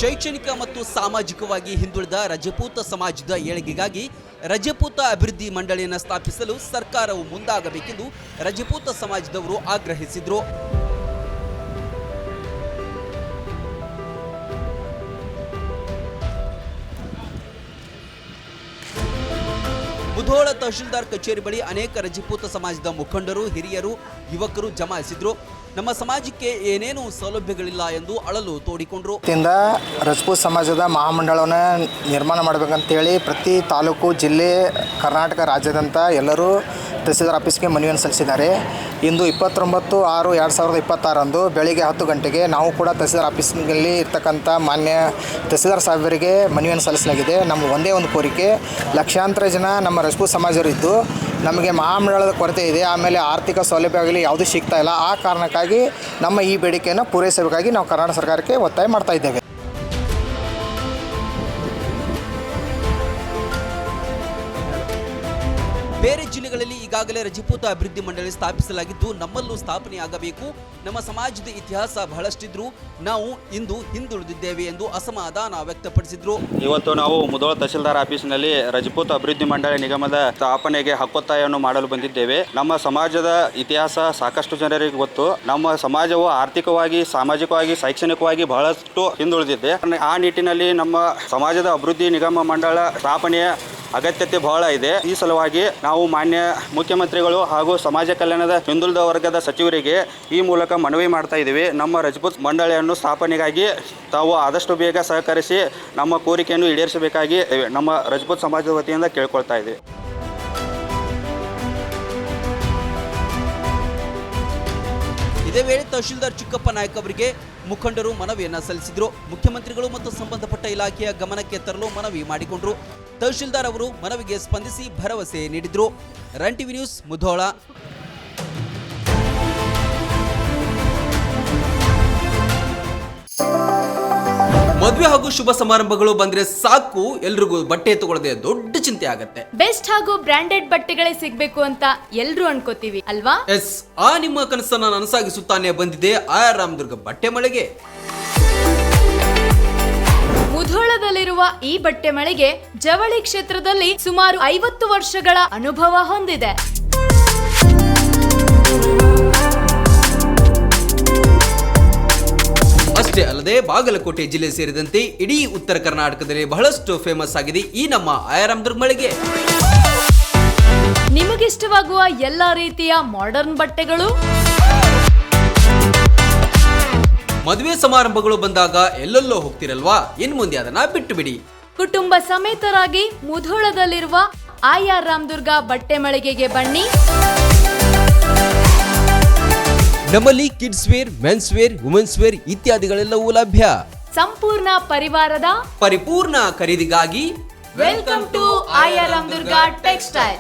ಶೈಕ್ಷಣಿಕ ಮತ್ತು ಸಾಮಾಜಿಕವಾಗಿ ಹಿಂದುಳಿದ ರಜಪೂತ ಸಮಾಜದ ಏಳಿಗೆಗಾಗಿ ರಜಪೂತ ಅಭಿವೃದ್ಧಿ ಮಂಡಳಿಯನ್ನು ಸ್ಥಾಪಿಸಲು ಸರ್ಕಾರವು ಮುಂದಾಗಬೇಕೆಂದು ರಜಪೂತ ಸಮಾಜದವರು ಆಗ್ರಹಿಸಿದರು. ಮುಧೋಳ ತಹಶೀಲ್ದಾರ್ ಕಚೇರಿ ಬಳಿ ಅನೇಕ ರಜಪೂತ ಸಮಾಜದ ಮುಖಂಡರು, ಹಿರಿಯರು, ಯುವಕರು ಜಮಾಯಿಸಿದ್ರು. ನಮ್ಮ ಸಮಾಜಕ್ಕೆ ಏನೇನು ಸೌಲಭ್ಯಗಳಿಲ್ಲ ಎಂದು ಅಳಲು ತೋಡಿಕೊಂಡ್ರು. ರಜಪೂತ ಸಮಾಜದ ಮಹಾಮಂಡಳವನ್ನು ನಿರ್ಮಾಣ ಮಾಡಬೇಕಂತೇಳಿ ಪ್ರತಿ ತಾಲೂಕು, ಜಿಲ್ಲೆ, ಕರ್ನಾಟಕ ರಾಜ್ಯದಂತ ಎಲ್ಲರೂ ತಹಸೀಲ್ದಾರ್ ಆಫೀಸ್ಗೆ ಮನವಿಯನ್ನು ಸಲ್ಲಿಸಿದ್ದಾರೆ. ಇಂದು 29/6/2026 ಬೆಳಿಗ್ಗೆ 10 ಗಂಟೆಗೆ ನಾವು ಕೂಡ ತಹಸೀಲ್ದಾರ್ ಆಫೀಸ್ನಲ್ಲಿ ಇರ್ತಕ್ಕಂಥ ಮಾನ್ಯ ತಹಸೀಲ್ದಾರ್ ಸಾಹೇಬರಿಗೆ ಮನವಿಯನ್ನು ಸಲ್ಲಿಸಲಾಗಿದೆ. ನಮ್ಮ ಒಂದೇ ಒಂದು ಕೋರಿಕೆ, ಲಕ್ಷಾಂತರ ಜನ ನಮ್ಮ ರಜಪೂತ ಸಮಾಜರು ಇದ್ದು ನಮಗೆ ಮಹಾಮಂಡಳದ ಕೊರತೆ ಇದೆ, ಆಮೇಲೆ ಆರ್ಥಿಕ ಸೌಲಭ್ಯ ಆಗಲಿ ಯಾವುದೂ ಸಿಗ್ತಾ ಇಲ್ಲ. ಆ ಕಾರಣಕ್ಕಾಗಿ ನಮ್ಮ ಈ ಬೇಡಿಕೆಯನ್ನು ಪೂರೈಸಬೇಕಾಗಿ ನಾವು ಕರ್ನಾಟಕ ಸರ್ಕಾರಕ್ಕೆ ಒತ್ತಾಯ ಮಾಡ್ತಾ ಇದ್ದೇವೆ. ಬೇರೆ ಜಿಲ್ಲೆಗಳಲ್ಲಿ ಈಗಾಗಲೇ ರಜಪೂತ ಅಭಿವೃದ್ಧಿ ಮಂಡಳಿ ಸ್ಥಾಪಿಸಲಾಗಿದ್ದು ನಮ್ಮಲ್ಲೂ ಸ್ಥಾಪನೆಯಾಗಬೇಕು. ನಮ್ಮ ಸಮಾಜದ ಇತಿಹಾಸ ಬಹಳಷ್ಟಿದ್ರೂ ನಾವು ಇಂದು ಹಿಂದುಳಿದಿದ್ದೇವೆ ಎಂದು ಅಸಮಾಧಾನ ವ್ಯಕ್ತಪಡಿಸಿದ್ರು. ಇವತ್ತು ನಾವು ಮುಧೋಳ ತಹಶೀಲ್ದಾರ್ ಆಫೀಸ್ನಲ್ಲಿ ರಜಪೂತ ಅಭಿವೃದ್ಧಿ ಮಂಡಳಿ ನಿಗಮದ ಸ್ಥಾಪನೆಗೆ ಹಕ್ಕೊತ್ತಾಯವನ್ನು ಮಾಡಲು ಬಂದಿದ್ದೇವೆ. ನಮ್ಮ ಸಮಾಜದ ಇತಿಹಾಸ ಸಾಕಷ್ಟು ಜನರಿಗೆ ಗೊತ್ತು. ನಮ್ಮ ಸಮಾಜವು ಆರ್ಥಿಕವಾಗಿ, ಸಾಮಾಜಿಕವಾಗಿ, ಶೈಕ್ಷಣಿಕವಾಗಿ ಬಹಳಷ್ಟು ಹಿಂದುಳಿದಿದೆ. ಆ ನಿಟ್ಟಿನಲ್ಲಿ ನಮ್ಮ ಸಮಾಜದ ಅಭಿವೃದ್ಧಿ ನಿಗಮ ಮಂಡಳ ಸ್ಥಾಪನೆಯ ಅಗತ್ಯತೆ ಬಹಳ ಇದೆ. ಈ ಸಲುವಾಗಿ ನಾವು ಮಾನ್ಯ ಮುಖ್ಯಮಂತ್ರಿಗಳು ಹಾಗೂ ಸಮಾಜ ಕಲ್ಯಾಣದ ಹಿಂದುಳಿದ ವರ್ಗದ ಸಚಿವರಿಗೆ ಈ ಮೂಲಕ ಮನವಿ ಮಾಡ್ತಾ ಇದ್ದೀವಿ. ನಮ್ಮ ರಜಪೂತ್ ಮಂಡಳಿಯನ್ನು ಸ್ಥಾಪನೆಗಾಗಿ ತಾವು ಆದಷ್ಟು ಬೇಗ ಸಹಕರಿಸಿ ನಮ್ಮ ಕೋರಿಕೆಯನ್ನು ಈಡೇರಿಸಬೇಕಾಗಿ ನಮ್ಮ ರಜಪೂತ್ ಸಮಾಜದ ವತಿಯಿಂದ ಕೇಳ್ಕೊಳ್ತಾ ಇದ್ದೀವಿ. ಇದೇ ವೇಳೆ ತಹಶೀಲ್ದಾರ್ ಚಿಕ್ಕಪ್ಪ ನಾಯ್ಕ ಅವರಿಗೆ ಮುಖಂಡರು ಮನವಿಯನ್ನು ಸಲ್ಲಿಸಿದರು. ಮುಖ್ಯಮಂತ್ರಿಗಳು ಮತ್ತು ಸಂಬಂಧಪಟ್ಟ ಇಲಾಖೆಯ ಗಮನಕ್ಕೆ ತರಲು ಮನವಿ ಮಾಡಿಕೊಂಡರು. ತಹಶೀಲ್ದಾರ್ ಅವರು ಮನವಿಗೆ ಸ್ಪಂದಿಸಿ ಭರವಸೆ ನೀಡಿದರು. Run TV news, Mudhol. ಮದುವೆ ಹಾಗೂ ಶುಭ ಸಮಾರಂಭಗಳು ಬಂದ್ರೆ ಸಾಕು, ಎಲ್ರಿಗೂ ಬಟ್ಟೆ ತಗೊಳ್ಳದೆ ದೊಡ್ಡ ಚಿಂತೆ ಆಗತ್ತೆ. ಬೆಸ್ಟ್ ಹಾಗೂ ಬ್ರಾಂಡೆಡ್ ಬಟ್ಟೆಗಳೇ ಸಿಗ್ಬೇಕು ಅಂತ ಎಲ್ರು ಅನ್ಕೋತೀವಿ ಅಲ್ವಾ? ಎಸ್, ಆ ನಿಮ್ಮ ಕನಸನ್ನ ನನಸಾಗಿಸುತ್ತಾನೆ ಬಂದಿದೆ ಆರ್ ರಾಮದುರ್ಗ ಬಟ್ಟೆ ಮಳೆಗೆ. ಮುಧೋಳದಲ್ಲಿರುವ ಈ ಬಟ್ಟೆ ಮಳಿಗೆ ಜವಳಿ ಕ್ಷೇತ್ರದಲ್ಲಿ ಸುಮಾರು 50 ವರ್ಷಗಳ ಅನುಭವ ಹೊಂದಿದೆ. ಅಷ್ಟೇ ಅಲ್ಲದೆ ಬಾಗಲಕೋಟೆ ಜಿಲ್ಲೆ ಸೇರಿದಂತೆ ಇಡೀ ಉತ್ತರ ಕರ್ನಾಟಕದಲ್ಲಿ ಬಹಳಷ್ಟು ಫೇಮಸ್ ಆಗಿದೆ ಈ ನಮ್ಮ ಆಯರಾಮದುರ್ಗ ಮಳಿಗೆ. ನಿಮಗಿಷ್ಟವಾಗುವ ಎಲ್ಲಾ ರೀತಿಯ ಮಾಡರ್ನ್ ಬಟ್ಟೆಗಳು, ಮದುವೆ ಸಮಾರಂಭಗಳು ಬಂದಾಗ ಎಲ್ಲೆಲ್ಲೋ ಹೋಗ್ತಿರಲ್ವಾ, ಇನ್ ಮುಂದೆ ಅದನ್ನ ಬಿಟ್ಟು ಬಿಡಿ. ಕುಟುಂಬ ಸಮೇತರಾಗಿ ಮುಧೋಳದಲ್ಲಿರುವ ಆರ್ ರಾಮದುರ್ಗ ಬಟ್ಟೆ ಮಳಿಗೆಗೆ ಬನ್ನಿ. ನಮ್ಮಲ್ಲಿ kids wear, men's wear, women's wear ಇತ್ಯಾದಿಗಳೆಲ್ಲವೂ ಲಭ್ಯ. ಸಂಪೂರ್ಣ ಪರಿವಾರದ ಪರಿಪೂರ್ಣ ಖರೀದಿಗಾಗಿ welcome to R Ramadurga textile.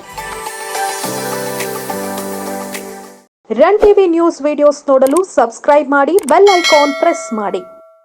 Run TV news videos ನೋಡಲು ಸಬ್ಸ್ಕ್ರೈಬ್ ಮಾಡಿ, ಬೆಲ್ ಐಕಾನ್ ಪ್ರೆಸ್ ಮಾಡಿ.